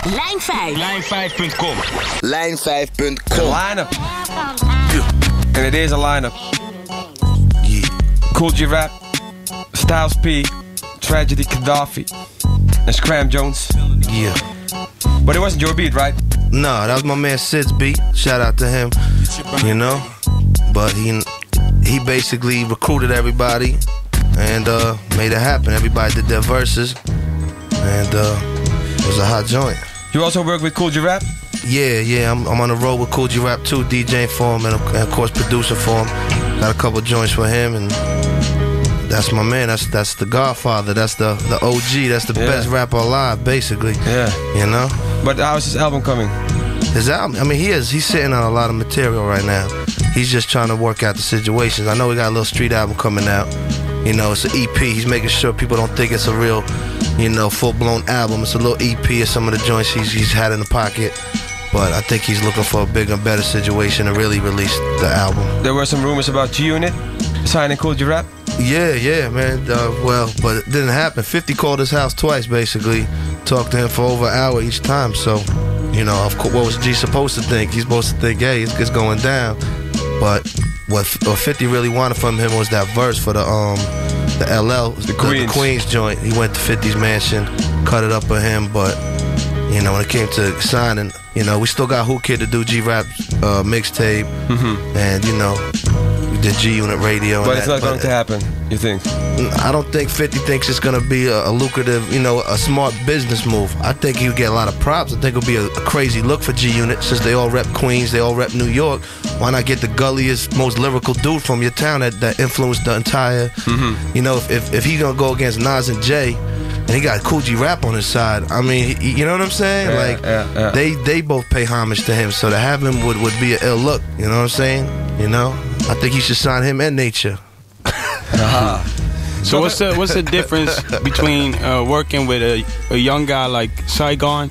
Lijn 5. Lijn5.com. Lijn5.com. Line-up. En het is een line-up. Kool G Rap, Styles P, Tragedy Gaddafi, and Scram Jones. Yeah. But it wasn't your beat, right? No, that was my man Sid's beat. Shout out to him. You know? But he basically recruited everybody and made it happen. Everybody did their verses. And it was a hot joint. You also work with Kool G Rap? Yeah, I'm on the road with Kool G Rap too, DJing for him and of course producer for him. Got a couple joints for him and that's my man. That's the Godfather. That's the OG. That's the best rapper alive, basically. Yeah. You know? But how's his album coming? His album, I mean, he's sitting on a lot of material right now. He's just trying to work out the situations. I know he got a little street album coming out. You know, it's an EP. He's making sure people don't think it's a real, you know, full-blown album. It's a little EP of some of the joints he's had in the pocket. But I think he's looking for a bigger and better situation to really release the album. There were some rumors about G-Unit signing Kool G Rap. Yeah, man. Well, but it didn't happen. 50 called his house twice, basically. Talked to him for over an hour each time. So, you know, of course, what was G supposed to think? He's supposed to think, hey, it's going down. But what 50 really wanted from him was that verse for the LL, the Queens joint. He went to 50's mansion, cut it up for him. But, you know, when it came to signing, you know, we still got Who Kid to do G-Rap mixtape. Mm-hmm. And, you know, we did G-Unit radio. But it's not going to happen, you think? I don't think 50 thinks it's going to be a lucrative, you know, a smart business move. I think he'll get a lot of props. I think it'll be a crazy look for G-Unit since they all rep Queens, they all rep New York. Why not get the gulliest, most lyrical dude from your town that influenced the entire, you know, if he's going to go against Nas and Jay, and he got Kool G Rap on his side. I mean, you know what I'm saying? Yeah. They both pay homage to him, so to have him would be an ill look. You know what I'm saying? You know, I think he should sign him and Nature. So what's the difference between working with a young guy like Saigon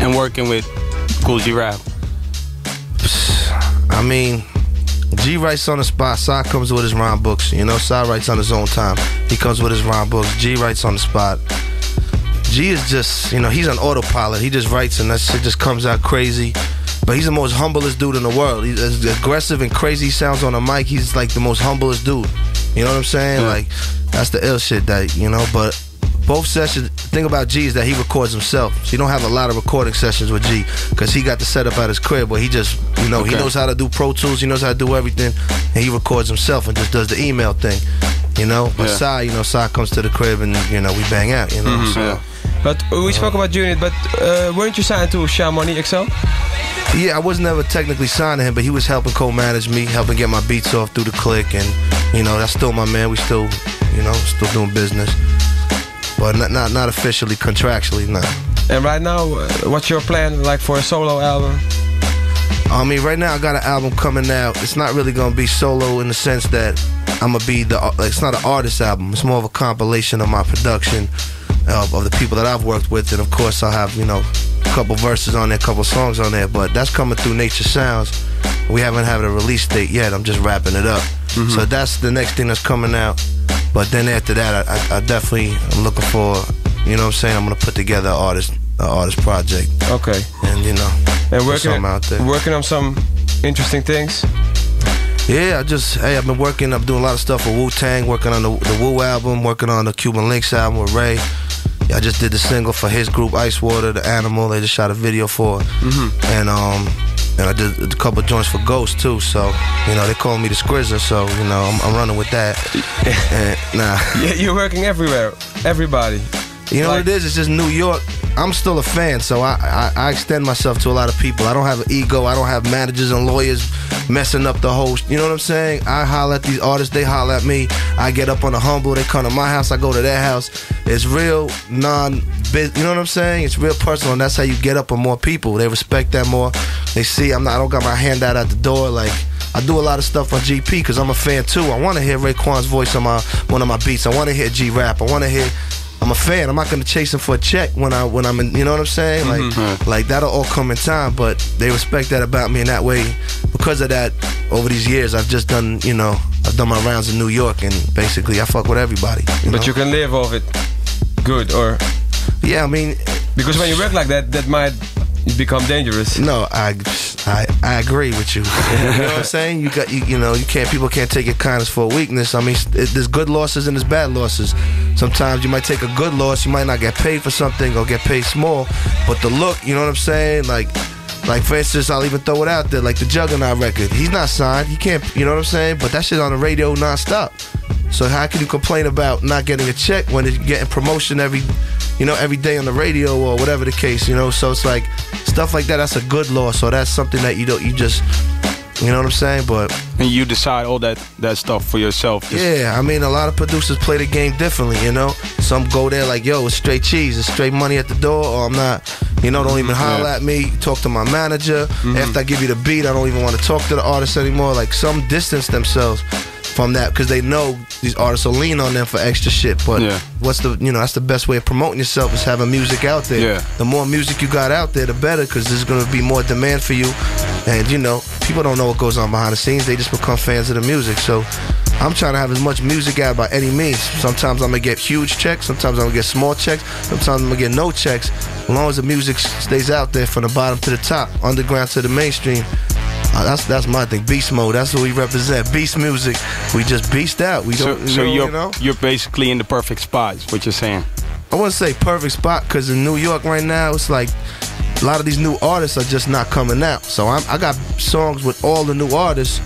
and working with Kool G Rap? I mean, G writes on the spot, Sai comes with his rhyme books. You know, Sai writes on his own time. He comes with his rhyme books. G writes on the spot. G is just, you know, he's on autopilot. He just writes and that shit just comes out crazy. But he's the most humblest dude in the world. He's as aggressive and crazy he sounds on the mic. He's like the most humblest dude. You know what I'm saying? Yeah. Like, that's the ill shit that, you know, but both sessions, the thing about G is that he records himself. So you don't have a lot of recording sessions with G because he got the setup at his crib where he just, you know, he knows how to do Pro Tools, he knows how to do everything, and he records himself and just does the email thing, you know? But Sai, you know, Sai comes to the crib and, you know, we bang out, you know? So. But we spoke about Unit, but weren't you signed to Shamoni XL? Yeah, I was never technically signed to him, but he was helping co-manage me, helping get my beats off through the click, and, you know, that's still my man. We still, you know, still doing business. But not officially, contractually, no. And right now, what's your plan, like, for a solo album? I mean, right now I got an album coming out. It's not really gonna be solo in the sense that I'm gonna be it's not an artist album. It's more of a compilation of my production, of the people that I've worked with, and of course I'll have, you know, a couple verses on there, a couple songs on there. But that's coming through Nature Sounds. We haven't had a release date yet. I'm just wrapping it up. So that's the next thing that's coming out. But then after that, I definitely am looking for, you know what I'm saying, I'm going to put together an artist project. Okay. And, you know, and working on some interesting things? Yeah, I've been working, I'm doing a lot of stuff with Wu-Tang, working on the Wu album, working on the Cuban Links album with Ray. I just did the single for his group, Ice Water, The Animal. They just shot a video for it. And I did a couple joints for Ghost too, so, you know, they call me the Squizzer, so, you know, I'm running with that. Yeah, you're working everywhere, everybody. You know what it is? It's just New York. I'm still a fan, so I extend myself to a lot of people. I don't have an ego. I don't have managers and lawyers messing up the whole, you know what I'm saying? I holler at these artists, they holler at me. I get up on the humble, they come to my house, I go to their house. It's real you know what I'm saying? It's real personal, and that's how you get up on more people. They respect that more. They see I don't got my hand out at the door. Like, I do a lot of stuff on GP because I'm a fan too. I want to hear Raekwon's voice on one of my beats. I want to hear G Rap. I'm a fan. I'm not gonna chase him for a check when I'm in, you know what I'm saying? Like that'll all come in time, but they respect that about me in that way. Because of that, over these years, I've just done, you know, I've done my rounds in New York, and basically I fuck with everybody. But you can live off it good, or? Yeah, I mean, Because when you work like that, that might become dangerous. No, I agree with you. You know what I'm saying? People can't take your kindness for a weakness. I mean, there's good losses and there's bad losses. Sometimes you might take a good loss, you might not get paid for something or get paid small, but the look, you know what I'm saying? Like for instance, I'll even throw it out there, like the Juggernaut record. He's not signed, he can't, you know what I'm saying? But that shit on the radio nonstop. So how can you complain about not getting a check when it's getting promotion every day on the radio or whatever the case, you know? So it's like stuff like that. That's a good loss. So that's something that you just, you know what I'm saying? But and you decide all that stuff for yourself. Yeah, I mean, a lot of producers play the game differently, you know? Some go there like, yo, it's straight cheese, it's straight money at the door, or I'm not, you know, don't even holler at me, talk to my manager. After I give you the beat, I don't even want to talk to the artist anymore. Like, some distance themselves from that because they know these artists will lean on them for extra shit. But that's the best way of promoting yourself is having music out there. Yeah. The more music you got out there, the better, because there's going to be more demand for you. And, you know, people don't know what goes on behind the scenes. They just become fans of the music. So I'm trying to have as much music out by any means. Sometimes I'm going to get huge checks. Sometimes I'm going to get small checks. Sometimes I'm going to get no checks. As long as the music stays out there from the bottom to the top, underground to the mainstream. That's my thing. Beast mode. That's what we represent. Beast music. We just beast out. We don't. So you know? You're basically in the perfect spot. Is what you're saying? I wouldn't say perfect spot because in New York right now it's like a lot of these new artists are just not coming out. So I got songs with all the new artists,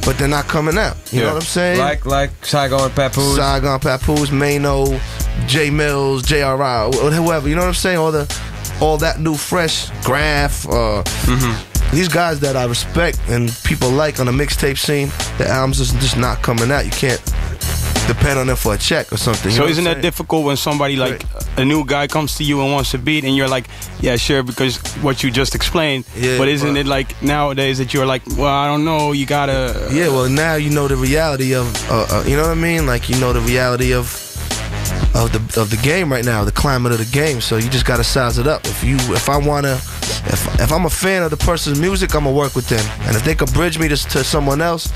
but they're not coming out. You know what I'm saying? Like Saigon, Papoose. Saigon, Papoose, Mano, J Mills, JRI, whoever. You know what I'm saying? All that new fresh Graph. These guys that I respect and people like on the mixtape scene, the albums is just not coming out. You can't depend on them for a check or something. So isn't that difficult when somebody like a new guy comes to you and wants a beat and you're like, yeah, sure, because what you just explained. Yeah, but isn't it like nowadays that you're like, well, I don't know, you gotta. Yeah, well, now you know the reality of, you know what I mean? Like, you know the reality of the game right now, the climate of the game. So you just gotta size it up. If I'm a fan of the person's music, I'm gonna work with them. And if they could bridge me to someone else,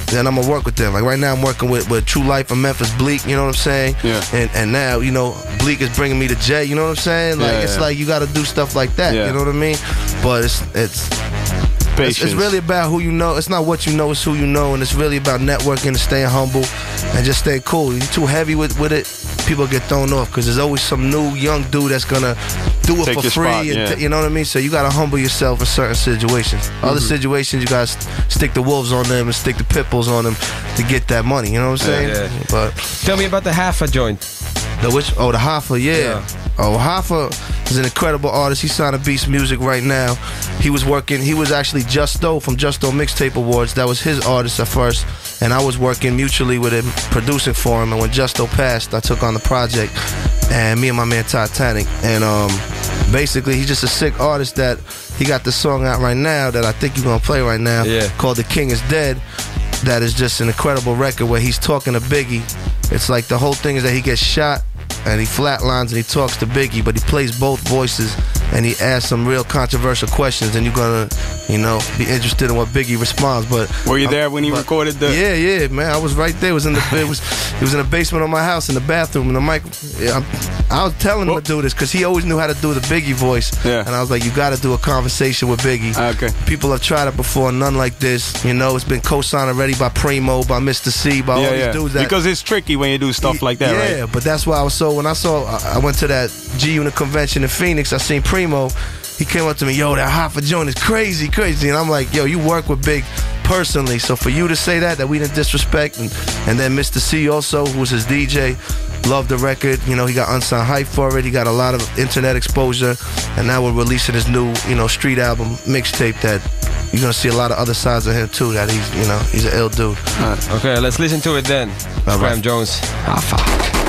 then I'm gonna work with them. Like right now I'm working with True Life and Memphis Bleak, you know what I'm saying? Yeah. And now, you know, Bleak is bringing me to Jay, you know what I'm saying? Like it's like you gotta do stuff like that, you know what I mean? But it's really about who you know. It's not what you know, it's who you know. And it's really about networking and staying humble and just staying cool. You're too heavy with it, people get thrown off because there's always some new young dude that's gonna do it for free. You know what I mean? So you gotta humble yourself in certain situations. Other situations, you gotta stick the wolves on them and stick the pit bulls on them to get that money. You know what I'm saying? Yeah. But tell me about the Hoffa joint. The which? Oh, the Hoffa, yeah. Oh, Hoffa is an incredible artist. He's signed to Beast Music right now. He was actually Justo from Justo Mixtape Awards. That was his artist at first. And I was working mutually with him, producing for him. And when Justo passed, I took on the project. And me and my man Titanic. And basically, he's just a sick artist that he got the song out right now that I think you're going to play right now called The King Is Dead. That is just an incredible record where he's talking to Biggie. It's like the whole thing is that he gets shot and he flatlines and he talks to Biggie, but he plays both voices and he asks some real controversial questions, and you're gonna, you know, be interested in what Biggie responds. But were you there when he recorded the? Yeah, man, I was right there. It was in the basement of my house in the bathroom, and the mic. I was telling him to do this because he always knew how to do the Biggie voice, and I was like, you got to do a conversation with Biggie. Okay. People have tried it before, none like this. You know, it's been co-signed already by Primo, by Mr. C, by all these dudes. Because it's tricky when you do stuff like that, right? Yeah, but that's why I went to that G-Unit convention in Phoenix. I seen Primo. He came up to me, yo, that Hoffa joint is crazy. And I'm like, yo, you work with Big personally, so for you to say that we didn't disrespect, and then Mr. C also, who was his DJ, loved the record. You know, he got unsigned hype for it. He got a lot of internet exposure, and now we're releasing his new, you know, street album mixtape that you're gonna see a lot of other sides of him too. That he's an ill dude. Okay, let's listen to it then. Scram Jones, Hoffa.